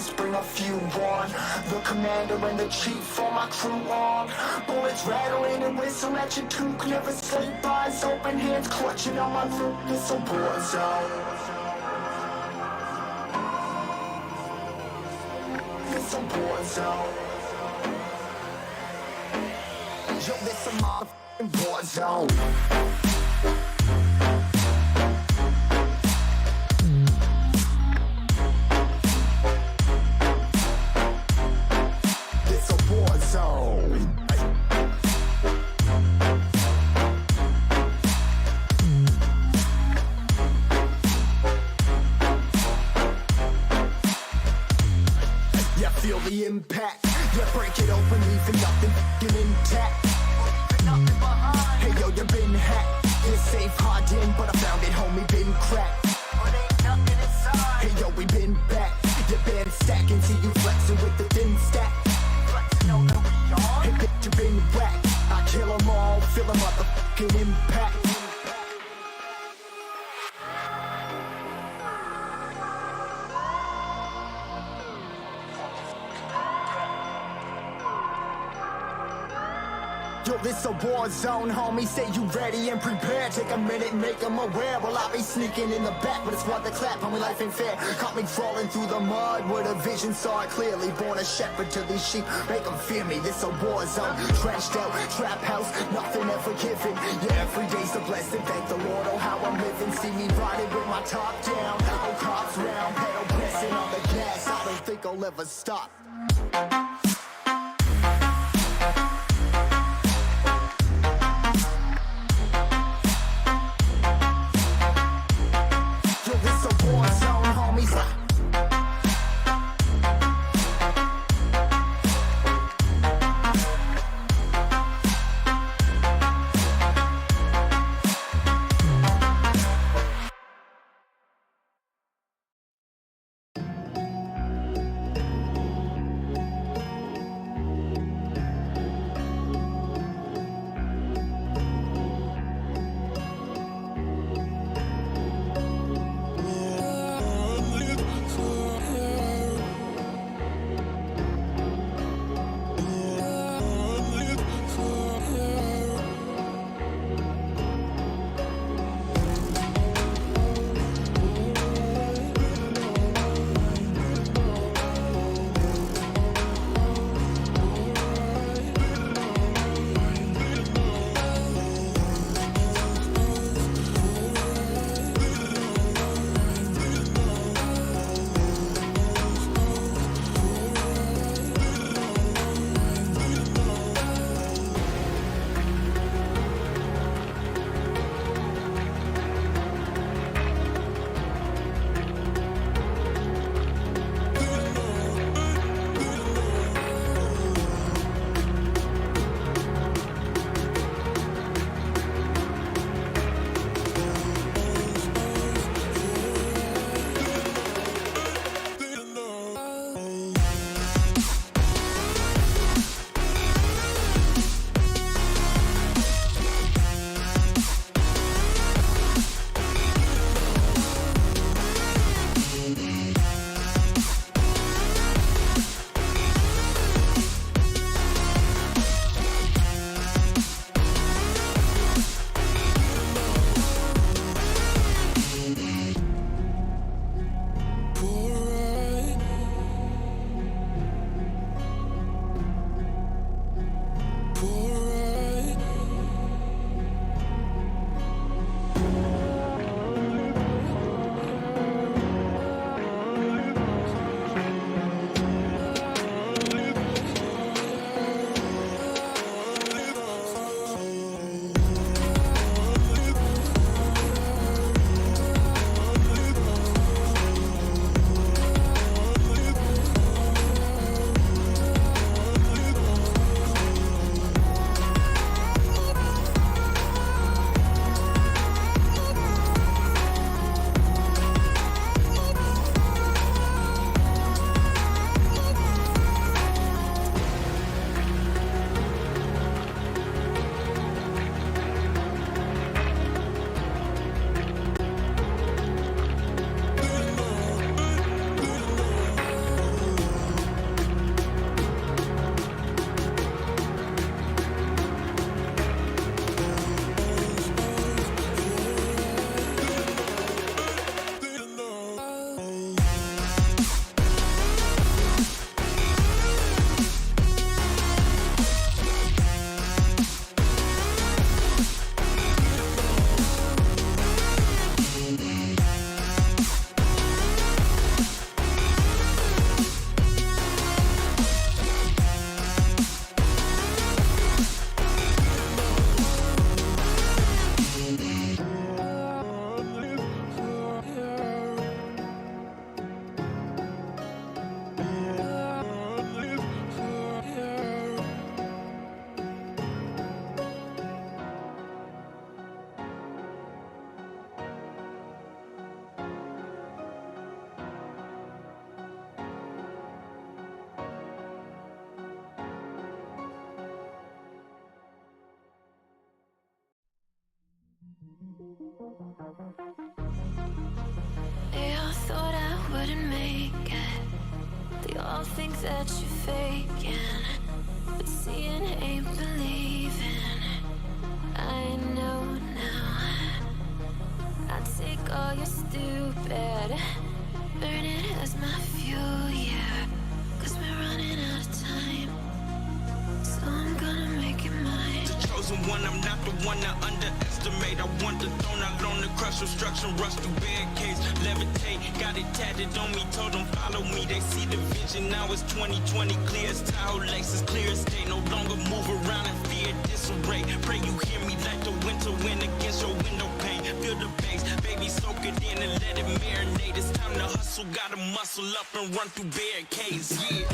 least bring a few on. The commander and the chief, all my crew on. Bullets rattling and whistle at your toque. Never sleep, eyes open, hands clutching on my loot. It's a war zone. It's a war zone. Yo, this a motherfucking war zone. Feel the impact, yeah, break it open, leaving nothing f***ing intact. Hey yo, you been hacked, you're safe, hard in, but I found it, homie, been cracked. Hey yo, we been back, your band stacking, see you flexing with the thin stack. Hey bitch, you been whacked, I kill them all, feel the motherfucking impact. Yo, this a war zone, homie, say you ready and prepared. Take a minute and make them aware. Well, I be sneaking in the back, but it's worth the clap, homie, life ain't fair. Caught me crawling through the mud with a vision, saw it clearly. Born a shepherd to these sheep, make them fear me. This a war zone, trashed out, trap house, nothing ever given. Yeah, every day's a blessing, thank the Lord, oh how I'm living. See me riding with my top down, oh cops round, pedal pressing on the gas. I don't think I'll ever stop. They all thought I wouldn't make it. They all think that you're faking, but seeing ain't believing. I know now. I take all your stupid, burn it as my fuel, yeah. 'Cause we're running out of time, so I'm gonna make it mine. The chosen one, I'm not the one to underestimate. I want the throne, I learn to crush obstruction, rush through barricades, levitate. Got it tatted on me, told them follow me. They see the vision, now it's 2020, clear as Tahoe lakes, clear as day. No longer move around in fear, disarray. Pray you hear me like the winter wind against your window pane. Feel the bass, baby, soak it in and let it marinate. It's time to hustle, gotta muscle up and run through barricades, yeah.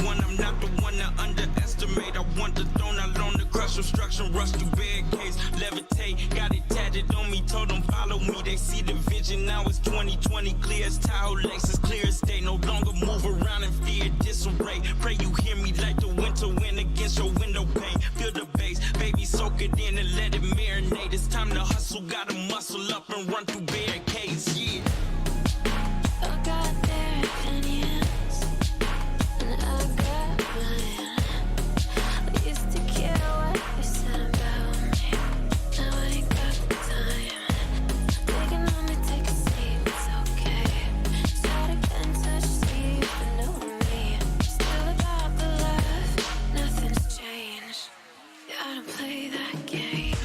One, I'm not the one to underestimate. I want the throne, I learn to crush obstruction, rush through barricades, levitate. Got it tatted on me, told them follow me. They see the vision, now it's 2020, clear as Tahoe lakes, as clear as day. No longer move around in fear, disarray. Pray you hear me like the winter wind against your window pane. Feel the bass, baby, soak it in and let it marinate. It's time to hustle, gotta muscle up and run through barricades, yeah. I got their opinions, and I got mine. I used to care what they said about me. Now I ain't got the time. Taking on me, take a seat, it's okay. Start again, touch deep, and know me. Still about the love, nothing's changed. Yeah, I don't play that game.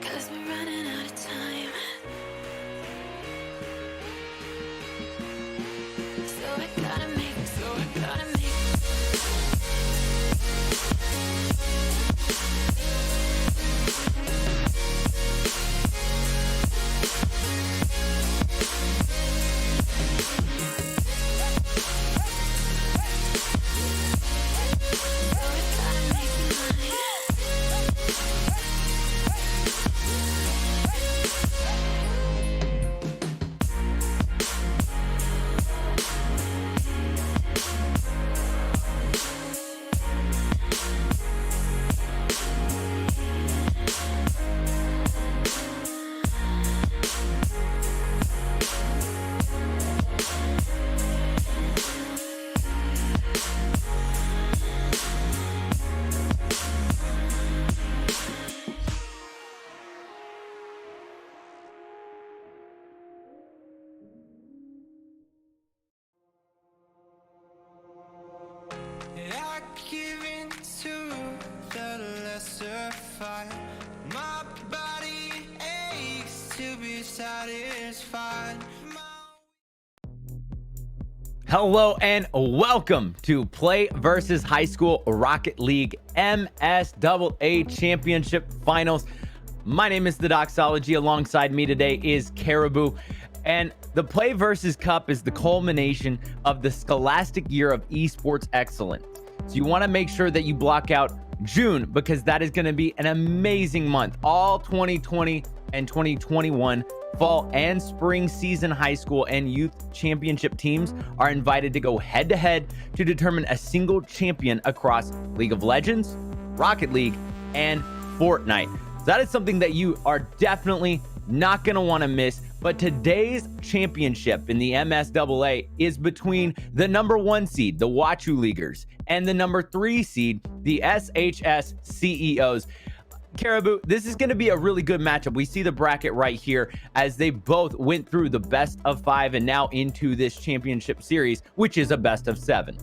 'Cause we're running out of time. So I gotta make I give in to the lesser fight. My body aches to be satisfied. Hello and welcome to PlayVS High School Rocket League MSAA Championship Finals. My name is the Doxology. Alongside me today is Caribou. And the PlayVS Cup is the culmination of the scholastic year of esports excellence. So you want to make sure that you block out June, because that is going to be an amazing month. All 2020 and 2021 fall and spring season high school and youth championship teams are invited to go head to head to determine a single champion across League of Legends, Rocket League, and Fortnite. So that is something that you are definitely not going to want to miss. But today's championship in the MSAA is between the number 1 seed, the Wachu Leaguers, and the number 3 seed, the SHS CEOs. Caribou, this is going to be a really good matchup. We see the bracket right here as they both went through the best of 5 and now into this championship series, which is a best of 7.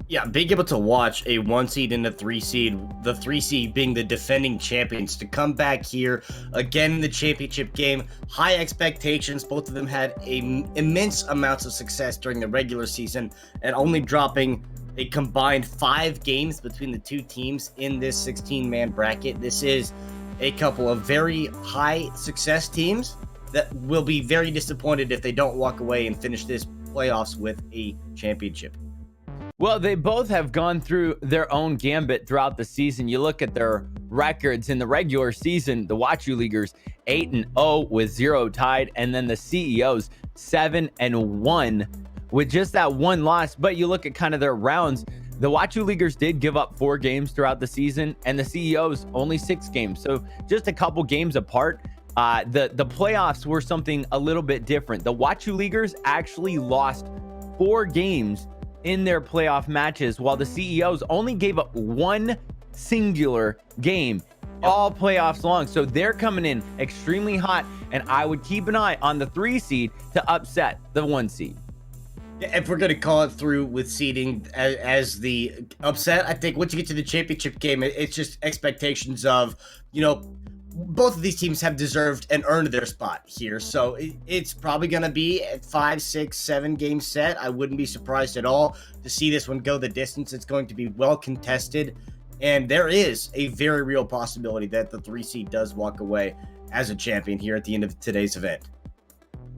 Yeah, being able to watch a 1 seed and a 3 seed, the 3 seed being the defending champions, to come back here again in the championship game, high expectations. Both of them had immense amounts of success during the regular season and only dropping a combined 5 games between the two teams in this 16-man bracket. This is a couple of very high success teams that will be very disappointed if they don't walk away and finish this playoffs with a championship. Well, they both have gone through their own gambit throughout the season. You look at their records in the regular season, the Wachu Leaguers 8-0 with 0 tied, and then the CEOs 7-1 with just that one loss. But you look at kind of their rounds, the Wachu Leaguers did give up 4 games throughout the season, and the CEOs only 6 games. So just a couple games apart. The playoffs were something a little bit different. The Wachu Leaguers actually lost 4 games in their playoff matches, while the CEOs only gave up 1 singular game all playoffs long. So they're coming in extremely hot, and I would keep an eye on the 3 seed to upset the 1 seed. If we're going to call it through with seeding as the upset, I think once you get to the championship game, it's just expectations of, both of these teams have deserved and earned their spot here. So it's probably going to be a 5, 6, 7 game set. I wouldn't be surprised at all to see this one go the distance. It's going to be well contested. And there is a very real possibility that the 3 seed does walk away as a champion here at the end of today's event.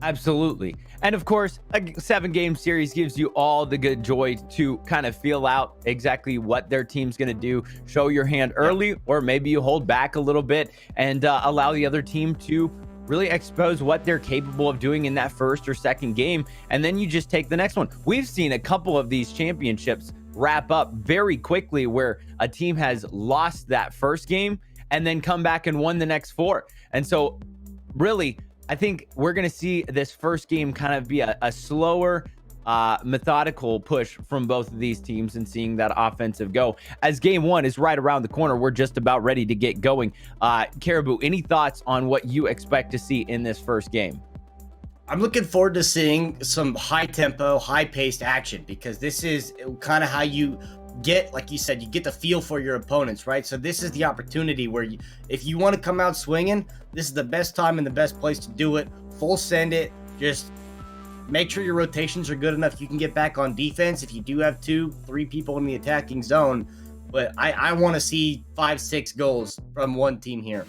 Absolutely. And of course, a 7-game series gives you all the good joy to kind of feel out exactly what their team's going to do, show your hand early, or maybe you hold back a little bit and allow the other team to really expose what they're capable of doing in that first or second game. And then you just take the next one. We've seen a couple of these championships wrap up very quickly where a team has lost that first game and then come back and won the next 4. And so really, I think we're going to see this first game kind of be a slower, methodical push from both of these teams and seeing that offensive go. As game 1 is right around the corner, we're just about ready to get going. Caribou, any thoughts on what you expect to see in this first game? I'm looking forward to seeing some high tempo, high paced action, because this is kind of how you get, like you said, you get the feel for your opponents, right? So this is the opportunity where if you want to come out swinging, this is the best time and the best place to do it. Full send it. Just make sure your rotations are good enough you can get back on defense if you do have 2, 3 people in the attacking zone. But I want to see 5, 6 goals from one team here.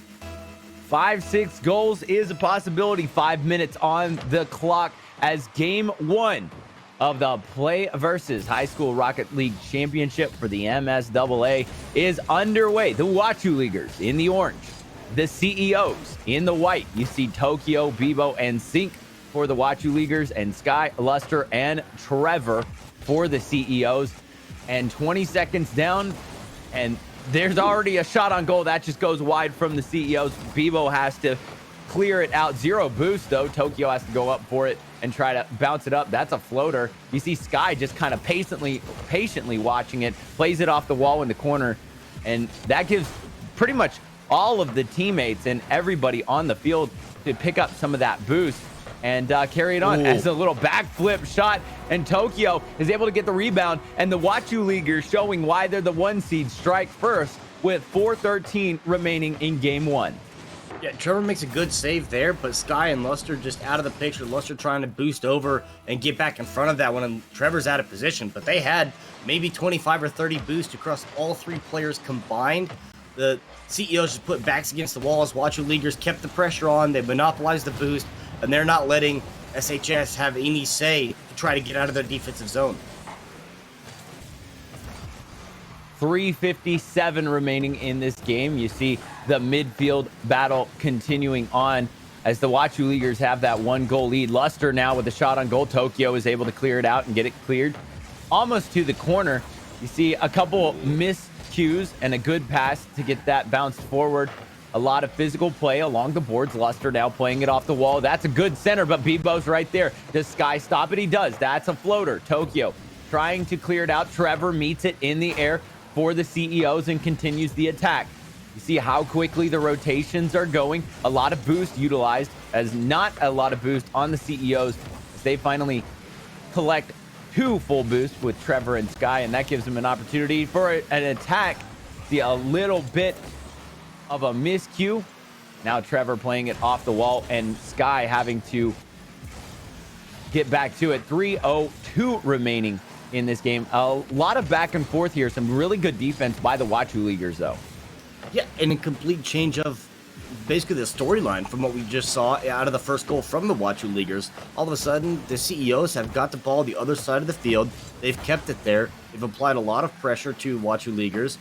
5, 6 goals is a possibility. 5 minutes on the clock as game 1 of the Play versus High School Rocket League Championship for the MSAA is underway. The Wachu Leaguers in the orange, the CEOs in the white. You see Tokyo, Bebo, and Sync for the Wachu Leaguers, and Sky, Luster, and Trevor for the CEOs. And 20 seconds down, and there's already a shot on goal. That just goes wide from the CEOs. Bebo has to clear it out. 0 boost, though. Tokyo has to go up for it and try to bounce it up. That's a floater. You see Sky just kind of patiently watching it, plays it off the wall in the corner, and that gives pretty much all of the teammates and everybody on the field to pick up some of that boost and carry it on. As a little backflip shot, and Tokyo is able to get the rebound, and the Wachu Leaguers showing why they're the 1 seed strike first with 4:13 remaining in game 1. Yeah, Trevor makes a good save there, but Sky and Luster just out of the picture. Luster trying to boost over and get back in front of that one, and Trevor's out of position. But they had maybe 25 or 30 boosts across all 3 players combined. The CEOs just put backs against the walls. Wachu Leaguers kept the pressure on. They monopolized the boost, and they're not letting SHS have any say to try to get out of their defensive zone. 3:57 remaining in this game. You see the midfield battle continuing on as the Wachu Leaguers have that 1-goal lead. Luster now with a shot on goal. Tokyo is able to clear it out and get it cleared almost to the corner. You see a couple miscues and a good pass to get that bounced forward. A lot of physical play along the boards. Luster now playing it off the wall. That's a good center, but Bebo's right there. Does Sky stop it? He does. That's a floater. Tokyo trying to clear it out. Trevor meets it in the air for the CEOs and continues the attack. You see how quickly the rotations are going. A lot of boost utilized, as not a lot of boost on the CEOs as they finally collect 2 full boosts with Trevor and Sky, and that gives them an opportunity for an attack. See a little bit of a miscue. Now Trevor playing it off the wall, and Sky having to get back to it. 3:02 remaining in this game. A lot of back and forth here. Some really good defense by the Wachu Leaguers, though. Yeah, and a complete change of basically the storyline from what we just saw out of the first goal from the Wachu Leaguers. All of a sudden, the CEOs have got the ball the other side of the field. They've kept it there. They've applied a lot of pressure to Wachu Leaguers.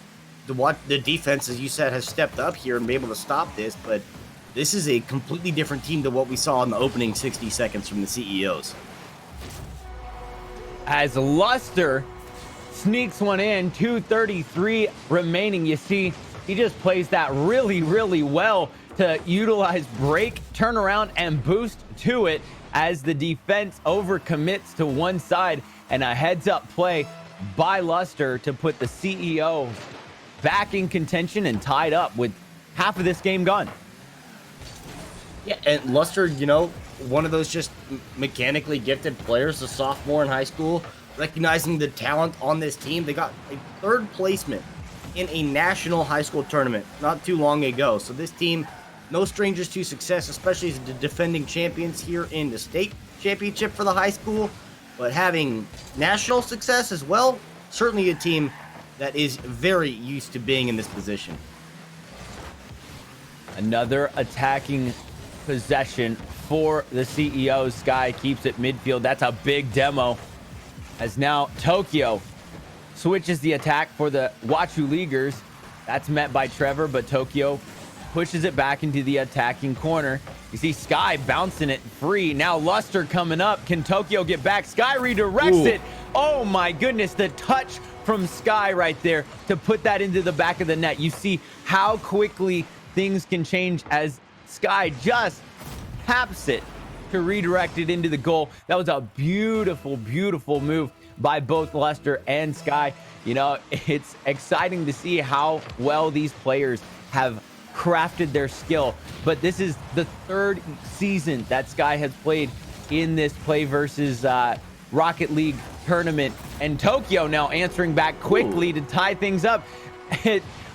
The defense, as you said, has stepped up here and been able to stop this, but this is a completely different team than what we saw in the opening 60 seconds from the CEOs. As Luster sneaks one in, 2:33 remaining. You see, he just plays that really, really well to utilize break, turn around, and boost to it as the defense overcommits to one side, and a heads-up play by Luster to put the CEO back in contention and tied up with half of this game gone. Yeah, and Luster, one of those just mechanically gifted players, a sophomore in high school, recognizing the talent on this team. They got a third placement in a national high school tournament not too long ago. So this team, no strangers to success, especially as the defending champions here in the state championship for the high school. But having national success as well, certainly a team that is very used to being in this position. Another attacking possession for the CEO. Sky keeps it midfield. That's a big demo. As now Tokyo switches the attack for the Wachu Leaguers. That's met by Trevor, but Tokyo pushes it back into the attacking corner. You see Sky bouncing it free. Now Luster coming up. Can Tokyo get back? Sky redirects it. Oh my goodness, the touch from Sky right there to put that into the back of the net. You see how quickly things can change as Sky just taps it to redirect it into the goal. That was a beautiful, beautiful move by both Luster and Sky. It's exciting to see how well these players have crafted their skill. But this is the third season that Sky has played in this Play versus Rocket League tournament. And Tokyo now answering back quickly to tie things up.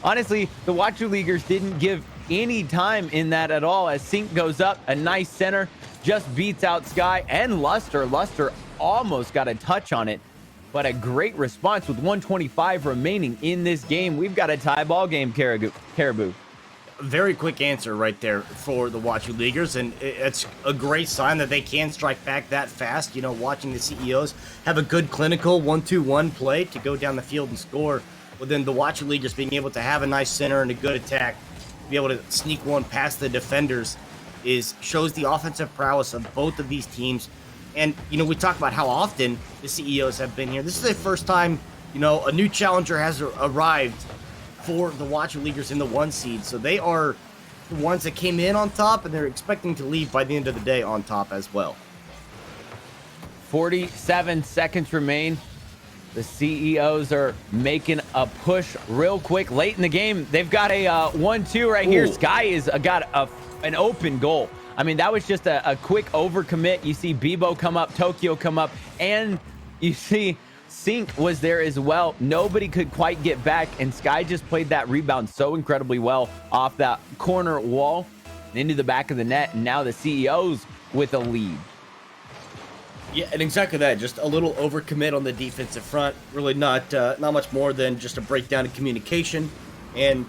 Honestly, the Wachu Leaguers didn't give any time in that at all as Sync goes up. A nice center, just beats out Sky and Luster. Luster almost got a touch on it, but a great response with 1:25 remaining in this game. We've got a tie ball game, Caribou. Very quick answer right there for the Wachu Leaguers, and it's a great sign that they can strike back that fast. Watching the CEOs have a good clinical 1-2-1 play to go down the field and score, but then the Wachu Leaguers being able to have a nice center and a good attack, be able to sneak one past the defenders, shows the offensive prowess of both of these teams. And we talk about how often the CEOs have been here. This is the first time a new challenger has arrived for the Wachu Leaguers in the 1 seed. So they are the ones that came in on top, and they're expecting to leave by the end of the day on top as well. 47 seconds remain. The CEOs are making a push real quick late in the game. They've got a 1-2 right here. Sky is got an open goal. I mean, that was just a quick overcommit. You see Bebo come up, Tokyo come up, and you see Sync was there as well. Nobody could quite get back, and Sky just played that rebound so incredibly well off that corner wall and into the back of the net, and now the CEOs with a lead. Yeah, and exactly that. Just a little overcommit on the defensive front. Really not much more than just a breakdown in communication, and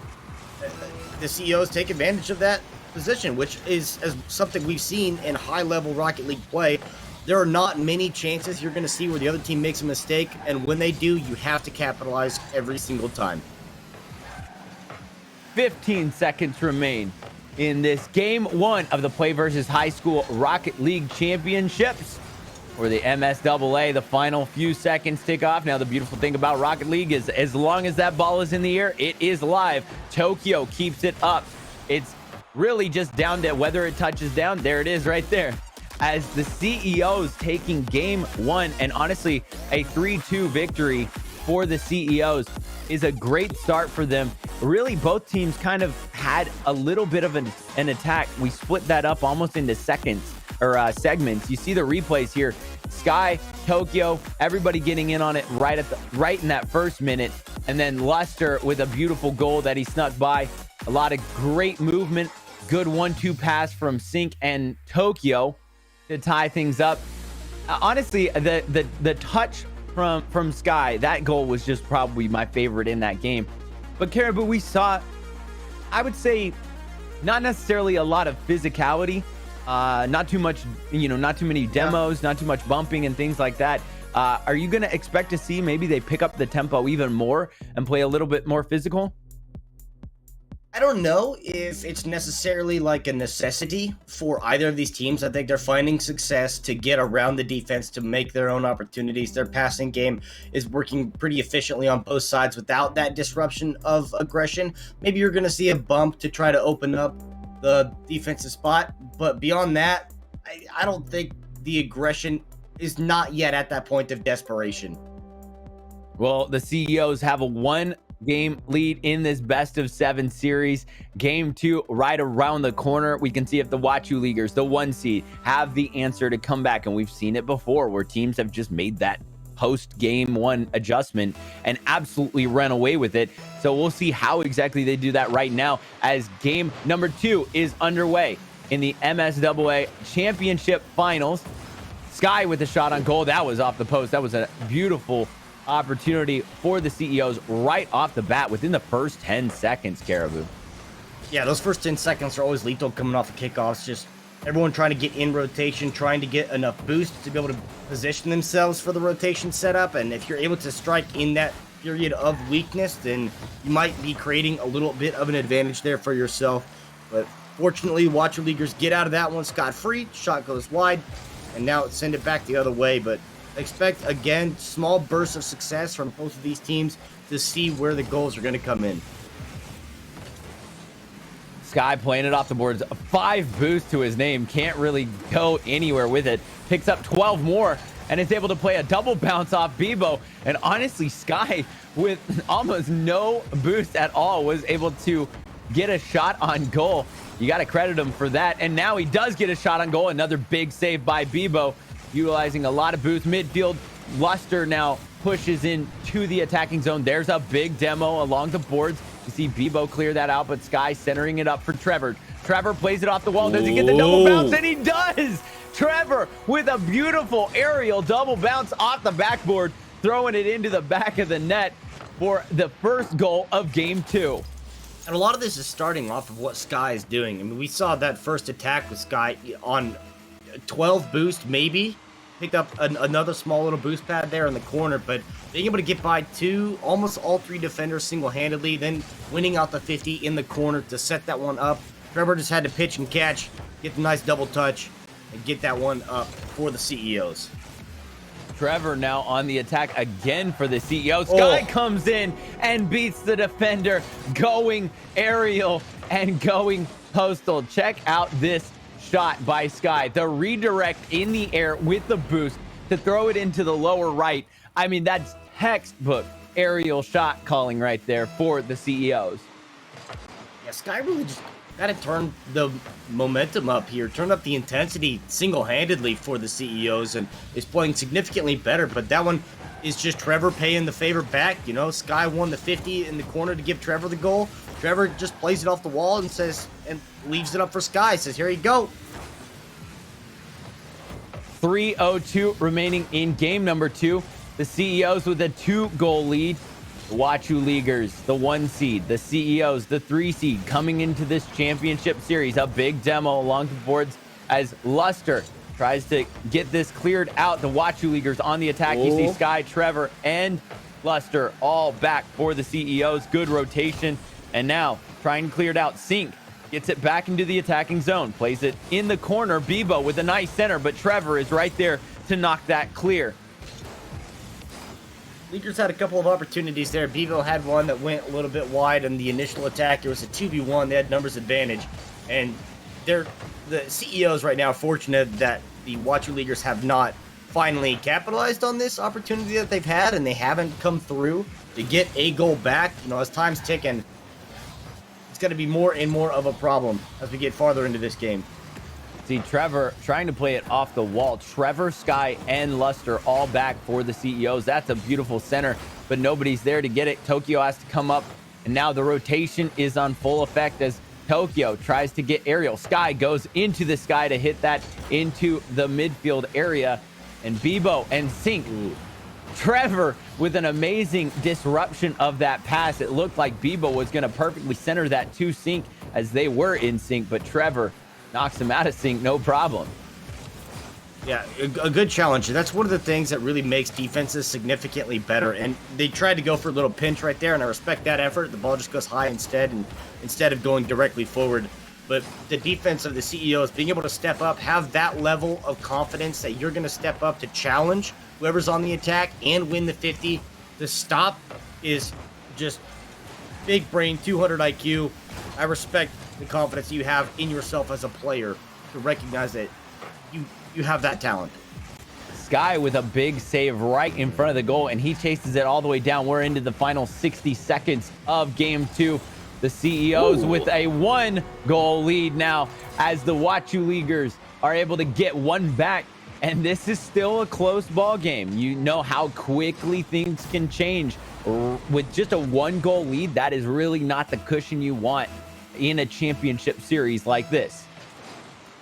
the CEOs take advantage of that position, which is something we've seen in high-level Rocket League play. There are not many chances you're going to see where the other team makes a mistake, and when they do, you have to capitalize every single time. 15 seconds remain in this game 1 of the Play versus High School Rocket League Championships, or the MSAA. The final few seconds tick off. Now, the beautiful thing about Rocket League is as long as that ball is in the air, it is live. Tokyo keeps it up. It's really just down to whether it touches down. There it is right there. As the CEOs taking game 1, and honestly, a 3-2 victory for the CEOs is a great start for them. Really, both teams kind of had a little bit of an attack. We split that up almost into segments. You see the replays here. Sky, Tokyo, everybody getting in on it right in that first minute, and then Luster with a beautiful goal that he snuck by. A lot of great movement, good 1-2 pass from Sync and Tokyo to tie things up. Honestly, the touch from Sky. That goal was just probably my favorite in that game. But Caribou, we saw, I would say, not necessarily a lot of physicality, not too much, not too many demos, not too much bumping and things like that. Are you going to expect to see maybe they pick up the tempo even more and play a little bit more physical? I don't know if it's necessarily like a necessity for either of these teams. I think they're finding success to get around the defense, to make their own opportunities. Their passing game is working pretty efficiently on both sides without that disruption of aggression. Maybe you're going to see a bump to try to open up the defensive spot, but beyond that, I don't think the aggression is not yet at that point of desperation. Well, the CEOs have a 1-game lead in this best of 7 series. Game 2 right around the corner. We can see if the Wachu Leaguers, the 1 seed, have the answer to come back. And we've seen it before where teams have just made that post game 1 adjustment and absolutely run away with it. So we'll see how exactly they do that right now as game number 2 is underway in the MSAA Championship Finals. Sky with a shot on goal. That was off the post. That was a beautiful opportunity for the CEOs right off the bat within the first 10 seconds, Caribou. Yeah, those first 10 seconds are always lethal coming off the kickoffs. Just everyone trying to get in rotation, trying to get enough boost to be able to position themselves for the rotation setup. And if you're able to strike in that period of weakness, then you might be creating a little bit of an advantage there for yourself. But fortunately, Wachu Leaguers get out of that one scot-free. Shot goes wide, and now send it back the other way. But expect, again, small bursts of success from both of these teams to see where the goals are going to come in. Sky playing it off the boards. 5 boosts to his name. Can't really go anywhere with it. Picks up 12 more and is able to play a double bounce off Bebo. And honestly, Sky, with almost no boost at all, was able to get a shot on goal. You got to credit him for that. And now he does get a shot on goal. Another big save by Bebo, utilizing a lot of boost. Midfield, Luster now pushes in to the attacking zone. There's a big demo along the boards. You see Bebo clear that out, but Sky centering it up for Trevor. Trevor plays it off the wall. Does he get the double bounce? And he does! Trevor with a beautiful aerial double bounce off the backboard, throwing it into the back of the net for the first goal of game 2. And a lot of this is starting off of what Sky is doing. I mean, we saw that first attack with Sky on 12 boost, maybe. Picked up another small little boost pad there in the corner, but being able to get by almost all 3 defenders single-handedly, then winning out the 50 in the corner to set that one up. Trevor just had to pitch and catch, get the nice double touch, and get that one up for the CEOs. Trevor now on the attack again for the CEO. Sky comes in and beats the defender, going aerial and going postal. Check out this shot by Sky. The redirect in the air with the boost to throw it into the lower right. I mean, that's textbook aerial shot calling right there for the CEOs. Yeah, Sky really just got to turn the momentum up here, turn up the intensity single-handedly for the CEOs, and is playing significantly better. But that one is just Trevor paying the favor back. You know, Sky won the 50 in the corner to give Trevor the goal. Trevor just plays it off the wall and leaves it up for Sky. Says, here you go. 3:02 remaining in game number 2. The CEOs with a 2-goal lead. The Wachu Leaguers, the 1 seed. The CEOs, the 3 seed, coming into this championship series. A big demo along the boards as Luster tries to get this cleared out. The Wachu Leaguers on the attack. You see Sky, Trevor, and Luster all back for the CEOs. Good rotation. And now trying to clear it out. Sink gets it back into the attacking zone. Plays it in the corner. Bebo with a nice center, but Trevor is right there to knock that clear. Leaguers had a couple of opportunities there. Bebo had one that went a little bit wide in the initial attack. It was a 2v1. They had numbers advantage. And the CEOs right now are fortunate that the Wachu Leaguers have not finally capitalized on this opportunity that they've had, and they haven't come through to get a goal back. You know, as time's ticking, it's going to be more and more of a problem as we get farther into this game. See Trevor trying to play it off the wall. Trevor, Sky, and Luster all back for the CEOs. That's a beautiful center, but nobody's there to get it. Tokyo has to come up, and now the rotation is on full effect as Tokyo tries to get aerial. Sky goes into the Sky to hit that into the midfield area, and Bebo and Sink Trevor with an amazing disruption of that pass. It looked like Bebo was going to perfectly center that to sync as they were in sync, but Trevor knocks him out of sync, no problem. Yeah, a good challenge. That's one of the things that really makes defenses significantly better. And they tried to go for a little pinch right there, and I respect that effort. The ball just goes high instead of going directly forward. But the defense of the CEOs being able to step up, have that level of confidence that you're going to step up to challenge whoever's on the attack and win the 50. The stop is just big brain, 200 IQ. I respect the confidence you have in yourself as a player to recognize that you have that talent. Sky with a big save right in front of the goal, and he chases it all the way down. We're into the final 60 seconds of game 2. The CEOs with a 1-goal lead now as the Wachu Leaguers are able to get one back. And this is still a close ball game. You know how quickly things can change. With just a 1-goal lead, that is really not the cushion you want in a championship series like this.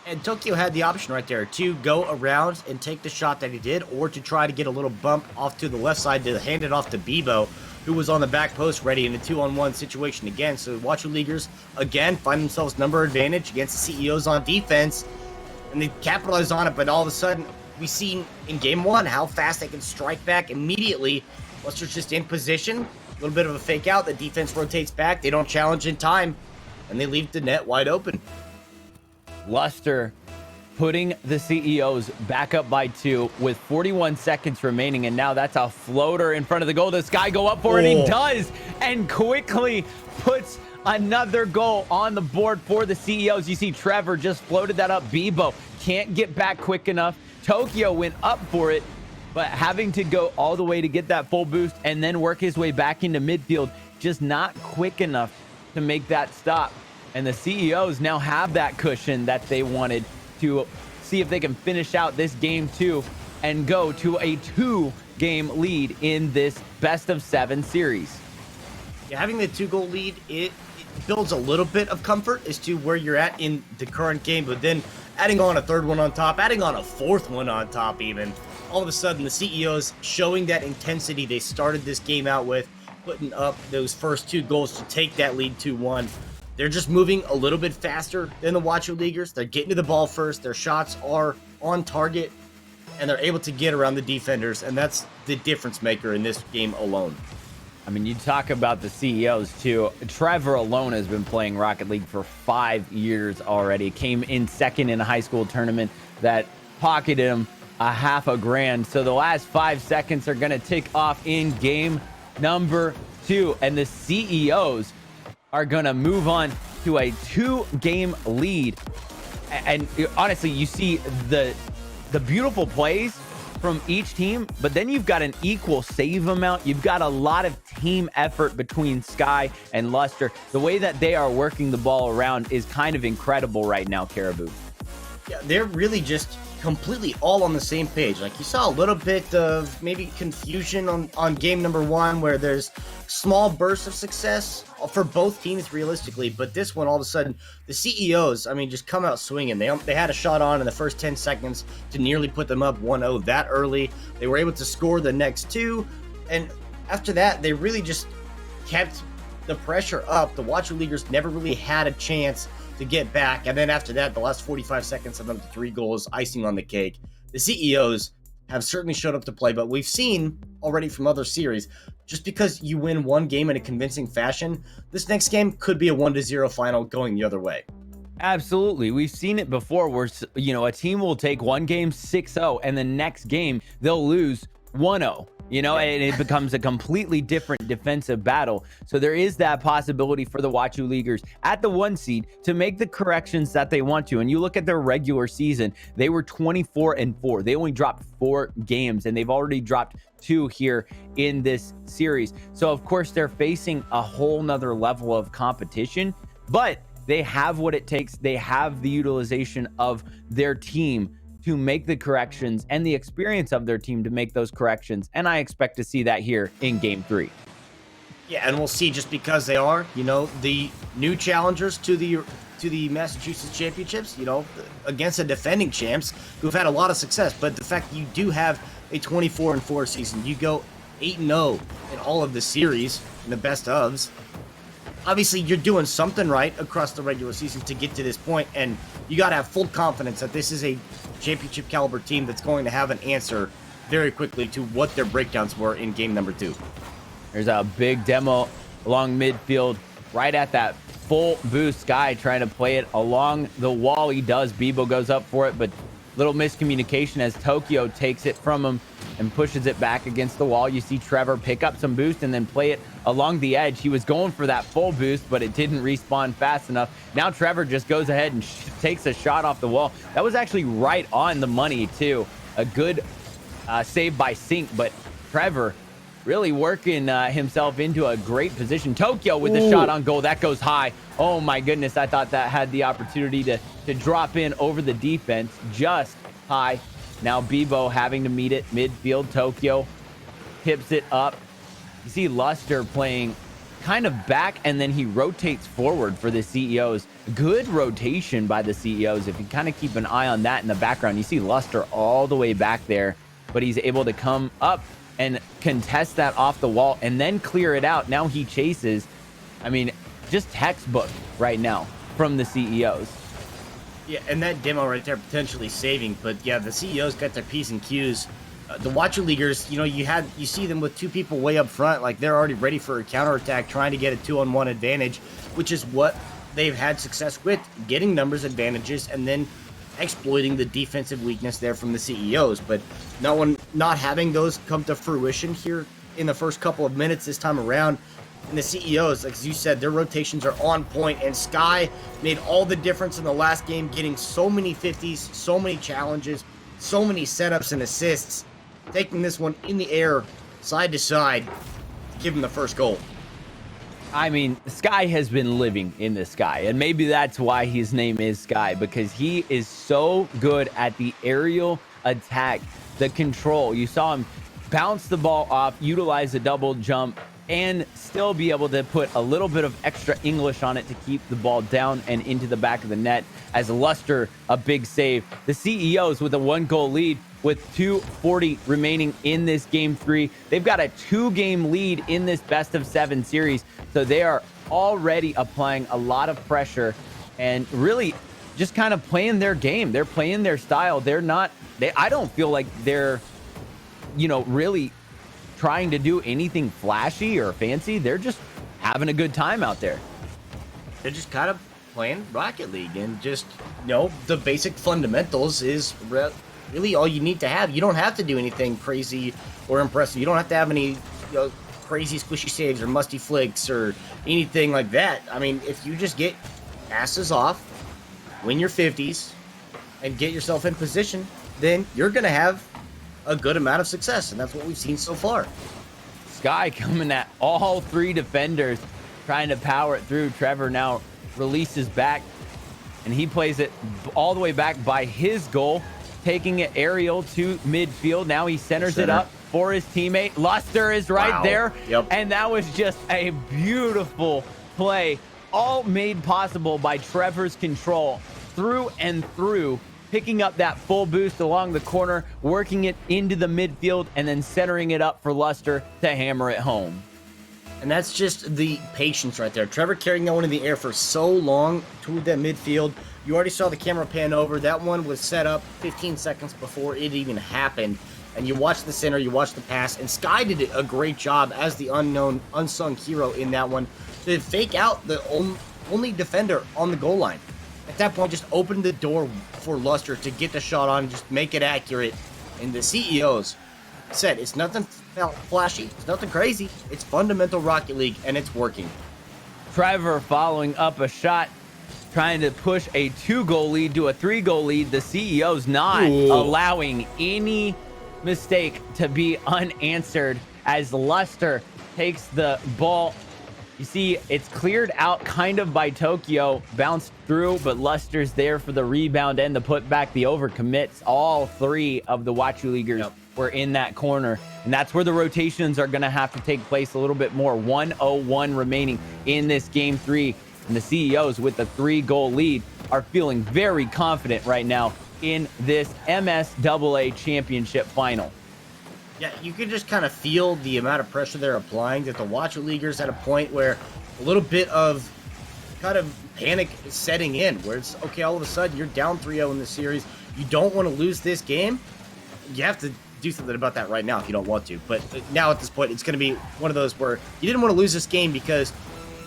And Tokyo had the option right there to go around and take the shot that he did, or to try to get a little bump off to the left side to hand it off to Bebo, who was on the back post ready in a 2-on-1 situation again. So Wachu Leaguers, again, find themselves number advantage against the CEOs on defense, and they capitalize on it, but all of a sudden, we seen in game 1 how fast they can strike back immediately. Lester's just in position, a little bit of a fake out, the defense rotates back, they don't challenge in time, and they leave the net wide open. Luster putting the CEOs back up by 2 with 41 seconds remaining, and now that's a floater in front of the goal. Does Sky go up for it? He does, and quickly puts another goal on the board for the CEOs. You see Trevor just floated that up. Bebo can't get back quick enough. Tokyo went up for it, but having to go all the way to get that full boost and then work his way back into midfield, just not quick enough to make that stop. And the CEOs now have that cushion that they wanted to see if they can finish out this game 2 and go to a 2-game lead in this best-of-7 series. Yeah, having the 2-goal lead, it builds a little bit of comfort as to where you're at in the current game, but then adding on a 3rd one on top, adding on a 4th one on top even, all of a sudden the CEOs showing that intensity they started this game out with, putting up those first 2 goals to take that lead 2-1. They're just moving a little bit faster than the Wachu Leaguers. They're getting to the ball first. Their shots are on target, and they're able to get around the defenders, and that's the difference maker in this game alone. I mean, you talk about the CEOs too. Trevor alone has been playing Rocket League for 5 years already. Came in 2nd in a high school tournament that pocketed him $500,000. So the last 5 seconds are going to tick off in game number 2, and the CEOs are going to move on to a 2-game lead. And honestly, you see the beautiful plays from each team, but then you've got an equal save amount. You've got a lot of team effort between Sky and Luster. The way that they are working the ball around is kind of incredible right now, Caribou. Yeah, they're really just completely all on the same page. Like, you saw a little bit of maybe confusion on game number 1, where there's small bursts of success for both teams realistically, but this one, all of a sudden, the CEOs, I mean, just come out swinging. They had a shot on in the first 10 seconds to nearly put them up 1-0 that early. They were able to score the next 2, and after that, they really just kept the pressure up. The Wachu Leaguers never really had a chance to get back, and then after that, the last 45 seconds of them to 3 goals, icing on the cake. The CEOs have certainly showed up to play, but we've seen already from other series, just because you win one game in a convincing fashion, this next game could be a 1-0 final going the other way. Absolutely. We've seen it before where, you know, a team will take one game 6-0 and the next game they'll lose 1-0. You know, and it becomes a completely different defensive battle. So there is that possibility for the Wachu Leaguers at the 1 seed to make the corrections that they want to. And you look at their regular season, they were 24-4. They only dropped 4 games, and they've already dropped 2 here in this series. So of course they're facing a whole nother level of competition, but they have what it takes. They have the utilization of their team to make the corrections and the experience of their team to make those corrections. And I expect to see that here in game 3. Yeah, and we'll see, just because they are, the new challengers to the Massachusetts Championships, against the defending champs who've had a lot of success. But the fact that you do have a 24-4 season, you go 8-0 in all of the series in the best ofs. Obviously, you're doing something right across the regular season to get to this point, and you got to have full confidence that this is a championship caliber team that's going to have an answer very quickly to what their breakdowns were in game number 2. There's a big demo along midfield, right at that full boost. Sky trying to play it along the wall. He does. Bebo goes up for it, but little miscommunication as Tokyo takes it from him and pushes it back against the wall. You see Trevor pick up some boost and then play it along the edge. He was going for that full boost, but it didn't respawn fast enough. Now Trevor just goes ahead and takes a shot off the wall. That was actually right on the money too. A good save by Sync, but Trevor really working himself into a great position. Tokyo with the shot on goal. That goes high. Oh my goodness. I thought that had the opportunity to drop in over the defense. Just high. Now Bebo having to meet it midfield. Tokyo tips it up. You see Luster playing kind of back, and then he rotates forward for the CEOs. Good rotation by the CEOs. If you kind of keep an eye on that in the background, you see Luster all the way back there, but he's able to come up and contest that off the wall and then clear it out. Now he chases. I mean, just textbook right now from the CEOs. Yeah, and that demo right there potentially saving. But yeah, the CEOs got their P's and Q's. The Watcher Leaguers, you see them with 2 people way up front, like they're already ready for a counterattack, trying to get a 2-on-1 advantage, which is what they've had success with, getting numbers advantages and then exploiting the defensive weakness there from the CEOs. But not having those come to fruition here in the first couple of minutes this time around. And the CEOs, like you said, their rotations are on point, and Sky made all the difference in the last game, getting so many 50s, so many challenges, so many setups and assists, taking this one in the air, side to side, to give him the first goal. I mean, Sky has been living in the sky, and maybe that's why his name is Sky, because he is so good at the aerial attack, the control. You saw him bounce the ball off, utilize a double jump, and still be able to put a little bit of extra English on it to keep the ball down and into the back of the net. As Luster, a big save. The CEOs with a 1-goal lead with 2:40 remaining in this game 3. They've got a 2-game lead in this best of 7 series. So they are already applying a lot of pressure and really just kind of playing their game. They're playing their style. I don't feel like they're, really trying to do anything flashy or fancy. They're just having a good time out there. They're just kind of playing Rocket League, and just, the basic fundamentals is really all you need to have. You don't have to do anything crazy or impressive. You don't have to have any crazy squishy saves or musty flicks or anything like that. I mean, if you just get passes off, win your 50s, and get yourself in position, then you're going to have a good amount of success, and that's what we've seen so far. Sky coming at all 3 defenders, trying to power it through. Trevor now releases back, and he plays it all the way back by his goal, taking it aerial to midfield. Now he centers it up for his teammate. Luster is right there. Yep. And that was just a beautiful play, all made possible by Trevor's control through and through, picking up that full boost along the corner, working it into the midfield, and then centering it up for Luster to hammer it home. And that's just the patience right there. Trevor carrying that one in the air for so long to that midfield. You already saw the camera pan over. That one was set up 15 seconds before it even happened. And you watch the center, you watch the pass, and Sky did a great job as the unsung hero in that one to fake out the only defender on the goal line. At that point, just opened the door for Luster to get the shot on, just make it accurate. And the CEOs said, it's nothing flashy, it's nothing crazy, it's fundamental Rocket League, and it's working. Trevor following up a shot, trying to push a 2-goal lead to a 3-goal lead. The CEOs not allowing any mistake to be unanswered as Luster takes the ball. You see, it's cleared out kind of by Tokyo, bounced through, but Luster's there for the rebound and the putback. The overcommits all 3 of the Watcher Leaguers were in that corner. And that's where the rotations are going to have to take place a little bit more. 1:01 remaining in this game 3. And the CEOs, with the 3-goal lead, are feeling very confident right now in this MSAA championship final. Yeah, you can just kind of feel the amount of pressure they're applying, that the Watcher Leaguers at a point where a little bit of kind of panic is setting in, where it's, okay, all of a sudden you're down 3-0 in the series. You don't want to lose this game. You have to do something about that right now if you don't want to. But now at this point, it's going to be one of those where you didn't want to lose this game because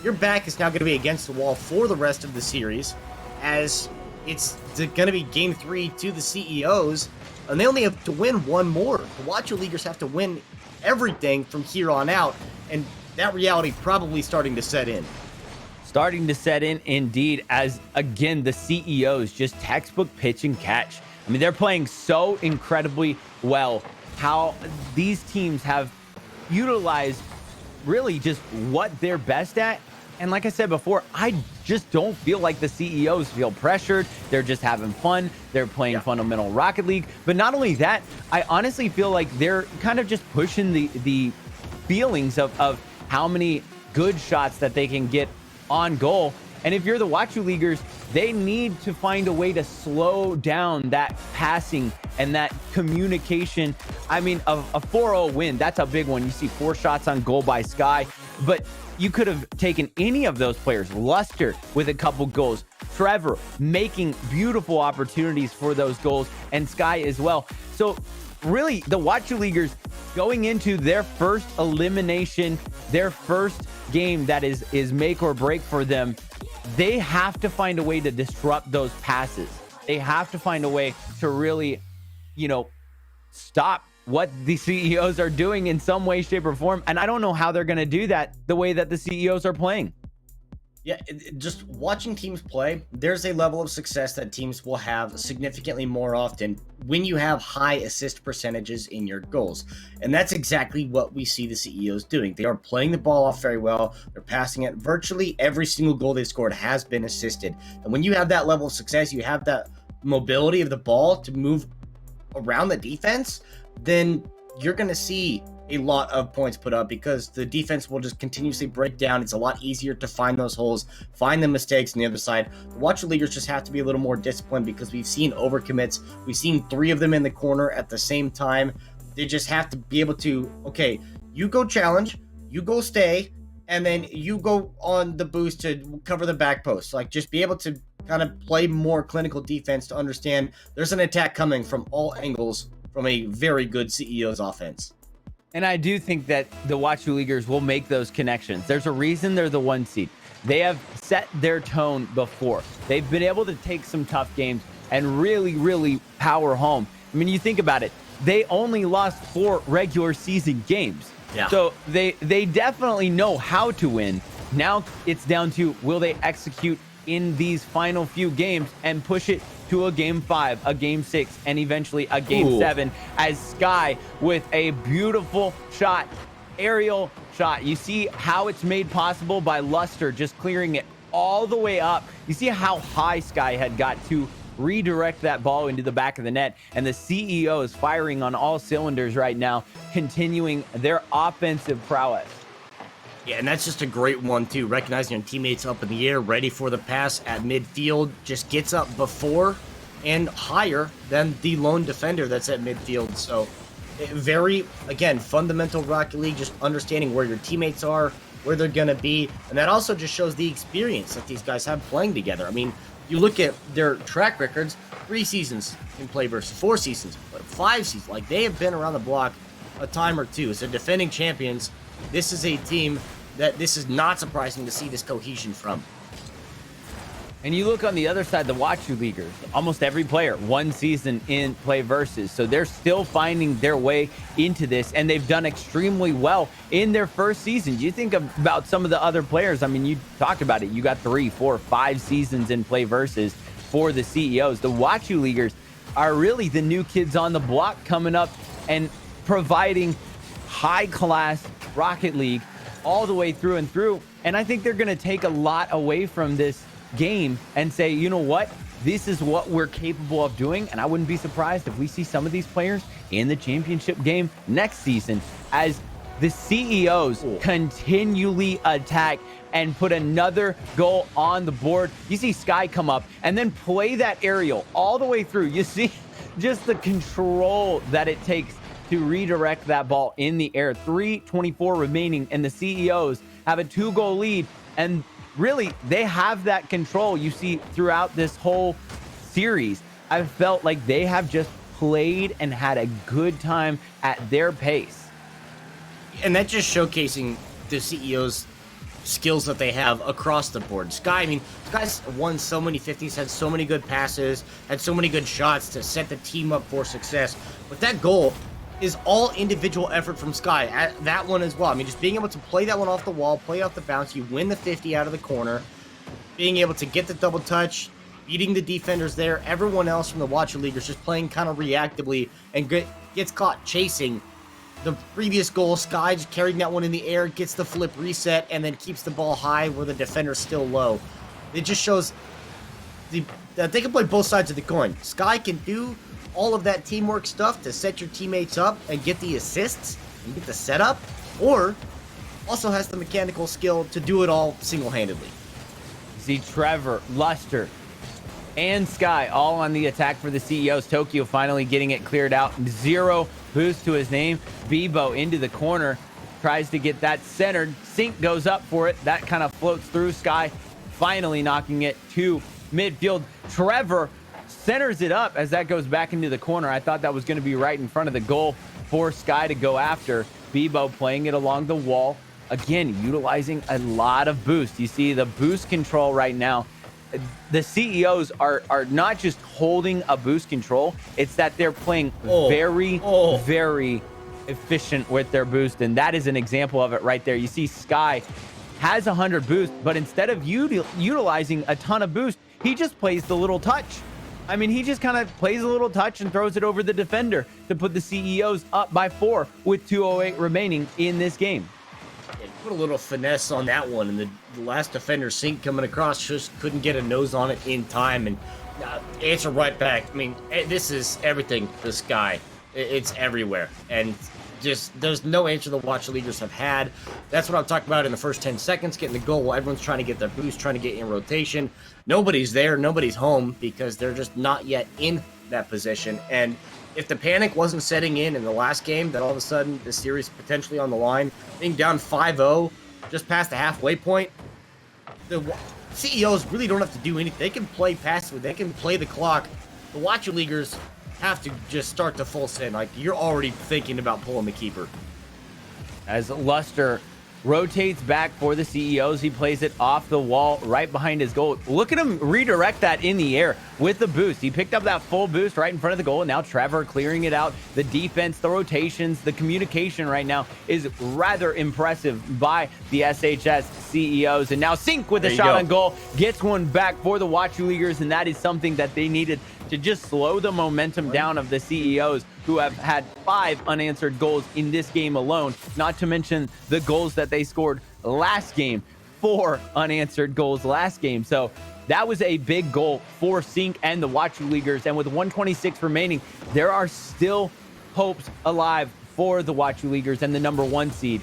your back is now going to be against the wall for the rest of the series, as it's going to be game 3 to the CEOs, and they only have to win one more. The Watcher Leaguers have to win everything from here on out, and that reality probably starting to set in. Starting to set in indeed, as again, the CEOs just textbook pitch and catch. I mean, they're playing so incredibly well. How these teams have utilized really just what they're best at. And like I said before, I just don't feel like the CEOs feel pressured. They're just having fun. They're playing fundamental Rocket League. But not only that, I honestly feel like they're kind of just pushing the feelings of how many good shots that they can get on goal. And if you're the Watcher Leaguers, they need to find a way to slow down that passing and that communication. I mean, a 4-0 win, that's a big one. You see 4 shots on goal by Sky, but you could have taken any of those players. Luster with a couple goals, Trevor making beautiful opportunities for those goals, and Sky as well. So really, the Watcher Leaguers going into their first elimination, their first game that is make or break for them, they have to find a way to disrupt those passes. They have to find a way to really, stop what the CEOs are doing in some way, shape, or form. And I don't know how they're going to do that the way that the CEOs are playing. Yeah, just watching teams play, there's a level of success that teams will have significantly more often when you have high assist percentages in your goals. And that's exactly what we see the CEOs doing. They are playing the ball off very well. They're passing it. Virtually every single goal they've scored has been assisted. And when you have that level of success, you have that mobility of the ball to move around the defense, then you're going to see a lot of points put up because the defense will just continuously break down. It's a lot easier to find those holes, find the mistakes on the other side. The Watcher Leaguers just have to be a little more disciplined because we've seen overcommits. We've seen 3 of them in the corner at the same time. They just have to be able to, okay, you go challenge, you go stay, and then you go on the boost to cover the back post. Like, just be able to kind of play more clinical defense to understand there's an attack coming from all angles from a very good CEO's offense. And I do think that the Watcher Leaguers will make those connections. There's a reason they're the 1 seed. They have set their tone before. They've been able to take some tough games and really, really power home. I mean, you think about it. They only lost 4 regular season games. Yeah. So they definitely know how to win. Now it's down to, will they execute in these final few games and push it to a game 5, a game 6, and eventually a game 7, as Sky with a beautiful shot, aerial shot. You see how it's made possible by Luster just clearing it all the way up. You see how high Sky had got to redirect that ball into the back of the net, and the CEO is firing on all cylinders right now, continuing their offensive prowess. Yeah, and that's just a great one, too. Recognizing your teammates up in the air, ready for the pass at midfield. Just gets up before and higher than the lone defender that's at midfield. So, very, again, fundamental Rocket League, just understanding where your teammates are, where they're going to be. And that also just shows the experience that these guys have playing together. I mean, you look at their track records, 3 seasons in PlayVS, 4 seasons, 5 seasons. Like, they have been around the block a time or two. As they're defending champions, this is a team that this is not surprising to see this cohesion from. And you look on the other side, the Watcher Leaguers, almost every player 1 season in PlayVS. So they're still finding their way into this, and they've done extremely well in their first season. You think about some of the other players. I mean, you talked about it. You got 3, 4, 5 seasons in PlayVS for the CEOs. The Watcher Leaguers are really the new kids on the block coming up and providing high-class Rocket League all the way through and through. And I think they're going to take a lot away from this game and say, you know what? this is what we're capable of doing. And I wouldn't be surprised if we see some of these players in the championship game next season as the CEOs continually attack and put another goal on the board. You see Sky come up and then play that aerial all the way through. You see just the control that it takes to redirect that ball in the air. 3:24 remaining, and the CEOs have a 2-goal lead. And really, they have that control. You see throughout this whole series, I've felt like they have just played and had a good time at their pace. And that's just showcasing the CEOs' skills that they have across the board. Sky, I mean, Sky's won so many 50s, had so many good passes, had so many good shots to set the team up for success. But that goal is all individual effort from Sky. That one as well. I mean, just being able to play that one off the wall, play off the bounce, you win the 50 out of the corner, being able to get the double touch, beating the defenders there. Everyone else from the Watcher Leaguers just playing kind of reactively and gets caught chasing the previous goal. Sky just carrying that one in the air, gets the flip reset, and then keeps the ball high where the defender's still low. It just shows that they can play both sides of the coin. Sky can do all of that teamwork stuff to set your teammates up and get the assists and get the setup, or also has the mechanical skill to do it all single-handedly. See Trevor, Luster, and Sky all on the attack for the CEOs. Tokyo finally getting it cleared out. 0 boost to his name. Bebo into the corner, tries to get that centered. Sink goes up for it. That kind of floats through. Sky finally knocking it to midfield. Trevor centers it up as that goes back into the corner. I thought that was going to be right in front of the goal for Sky to go after. Bebo playing it along the wall. Again, utilizing a lot of boost. You see the boost control right now. The CEOs are not just holding a boost control. It's that they're playing very efficient with their boost. And that is an example of it right there. You see Sky has 100 boost, but instead of utilizing a ton of boost, he just plays the little touch. I mean, he just kind of plays a little touch and throws it over the defender to put the CEOs up by 4 with 2:08 remaining in this game. Yeah, put a little finesse on that one, and the last defender, Sink, coming across, just couldn't get a nose on it in time, and answer right back. I mean, this is everything, this guy. It's everywhere, and just there's no answer the Watcher Leaguers have had. That's what I'm talking about in the first 10 seconds, getting the goal while everyone's trying to get their boost, trying to get in rotation. Nobody's there, nobody's home, because they're just not yet in that position. And if the panic wasn't setting in the last game, that all of a sudden the series potentially on the line, being down 5-0, just past the halfway point, the CEOs really don't have to do anything. They can play passively, they can play the clock. The Watcher Leaguers have to just start to full send. Like, you're already thinking about pulling the keeper. As Luster rotates back for the CEOs, he plays it off the wall right behind his goal. Look at him redirect that in the air with the boost. He picked up that full boost right in front of the goal, and now Trevor clearing it out. The defense, the rotations, the communication right now is rather impressive by the SHS CEOs. And now Sink with a shot on goal, gets one back for the Watcher Leaguers, and that is something that they needed to just slow the momentum down of the CEOs, who have had 5 unanswered goals in this game alone, not to mention the goals that they scored last game. 4 unanswered goals last game. So that was a big goal for Sink and the Watcher Leaguers. And with 126 remaining, there are still hopes alive for the Watcher Leaguers and the number 1 seed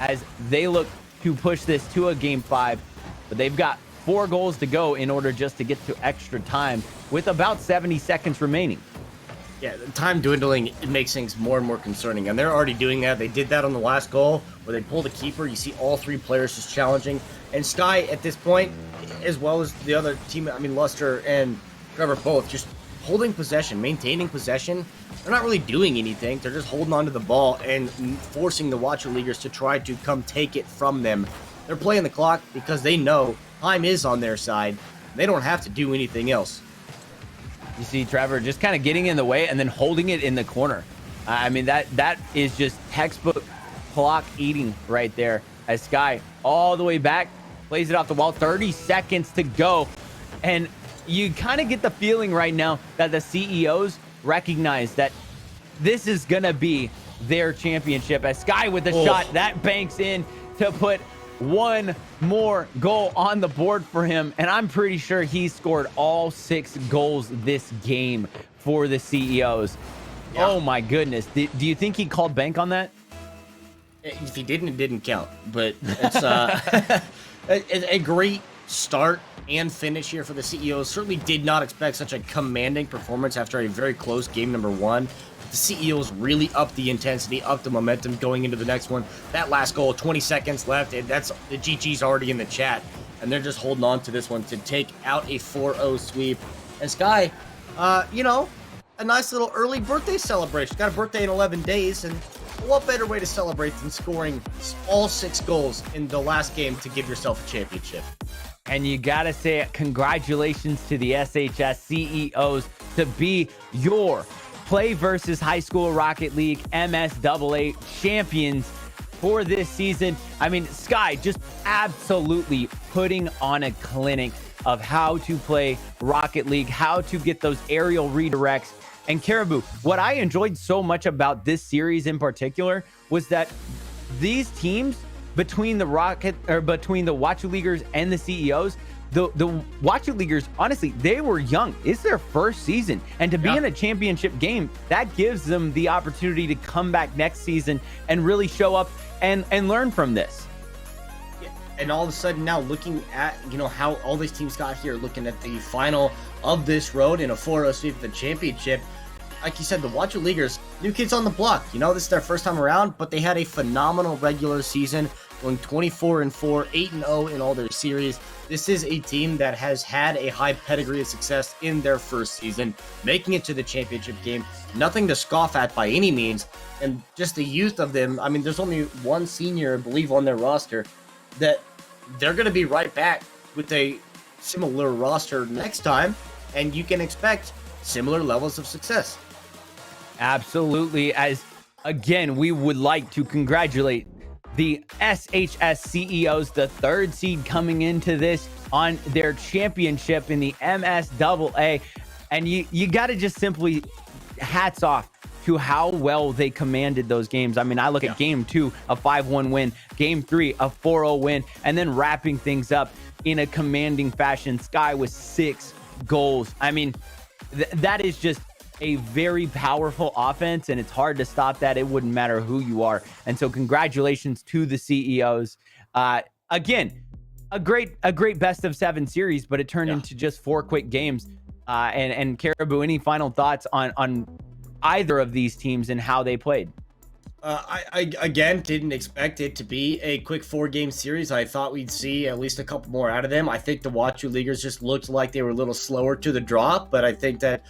as they look to push this to a game 5. But they've got 4 goals to go in order just to get to extra time with about 70 seconds remaining. Yeah, the time dwindling, it makes things more and more concerning, and they're already doing that. They did that on the last goal where they pulled the keeper. You see all 3 players just challenging, and Sky at this point, as well as the other team, I mean Luster and Trevor both, just holding possession, maintaining possession. They're not really doing anything. They're just holding on to the ball and forcing the Watcher Leaguers to try to come take it from them. They're playing the clock because they know time is on their side. They don't have to do anything else. You see Trevor just kind of getting in the way and then holding it in the corner. I mean, that is just textbook clock eating right there. As Sky all the way back, plays it off the wall, 30 seconds to go. And you kind of get the feeling right now that the CEOs recognize that this is going to be their championship. As Sky with the shot, that banks in to put one more goal on the board for him, and I'm pretty sure he scored all 6 goals this game for the CEOs. Yeah. Oh my goodness. Do you think he called bank on that? If he didn't, it didn't count. But it's a great start and finish here for the CEOs. Certainly did not expect such a commanding performance after a very close game number 1. The CEOs really upped the intensity, upped the momentum going into the next one. That last goal, 20 seconds left, and that's the GG's already in the chat, and they're just holding on to this one to take out a 4-0 sweep. And Sky, a nice little early birthday celebration. Got a birthday in 11 days, and what better way to celebrate than scoring all 6 goals in the last game to give yourself a championship? And you gotta say congratulations to the SHS CEOs to be your Play versus High School Rocket League MSAA champions for this season. I mean, Sky just absolutely putting on a clinic of how to play Rocket League, how to get those aerial redirects. And Caribou, what I enjoyed so much about this series in particular was that these teams between the Wachu Leaguers and the CEOs, the Wachu Leaguers, honestly, they were young. It's their first season. And to be in a championship game, that gives them the opportunity to come back next season and really show up and learn from this. Yeah. And all of a sudden now looking at, how all these teams got here, looking at the final of this road in a 4-0 sweep of the championship, like you said, the Wachu Leaguers, new kids on the block. This is their first time around, but they had a phenomenal regular season, going 24-4, 8-0 in all their series. This is a team that has had a high pedigree of success in their first season, making it to the championship game. Nothing to scoff at by any means, and just the youth of them. I mean, there's only one senior, I believe, on their roster. That they're going to be right back with a similar roster next time, and you can expect similar levels of success. Absolutely. As again, we would like to congratulate the SHS CEOs, the 3rd seed coming into this on their championship in the MSAA. And you got to just simply hats off to how well they commanded those games. I mean, I look at game 2, a 5-1 win, game 3, a 4-0 win, and then wrapping things up in a commanding fashion. Sky with 6 goals. I mean, that is just a very powerful offense, and it's hard to stop that. It wouldn't matter who you are. And so congratulations to the CEOs. Again, a great best of 7 series, but it turned into just 4 quick games. And Caribou, any final thoughts on either of these teams and how they played? I again didn't expect it to be a quick 4-game series. I thought we'd see at least a couple more out of them. I think the Wachu Leaguers just looked like they were a little slower to the draw, but I think that,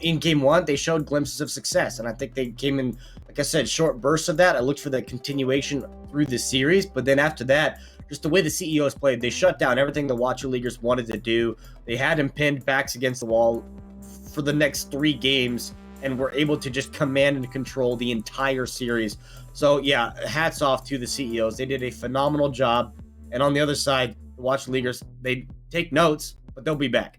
in game 1, they showed glimpses of success, and I think they came in, like I said, short bursts of that. I looked for the continuation through the series, but then after that, just the way the CEOs played, they shut down everything the Wachu Leaguers wanted to do. They had them pinned backs against the wall for the next 3 games, and were able to just command and control the entire series. So yeah, hats off to the CEOs. They did a phenomenal job. And on the other side, the Wachu Leaguers, they take notes, but they'll be back.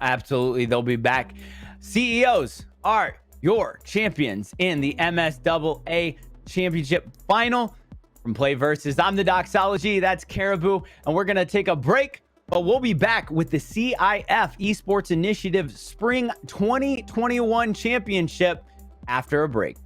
Absolutely, they'll be back. CEOs are your champions in the MSAA Championship Final. From Play Versus, I'm the Doxology, that's Caribou, and we're going to take a break. But we'll be back with the CIF Esports Initiative Spring 2021 Championship after a break.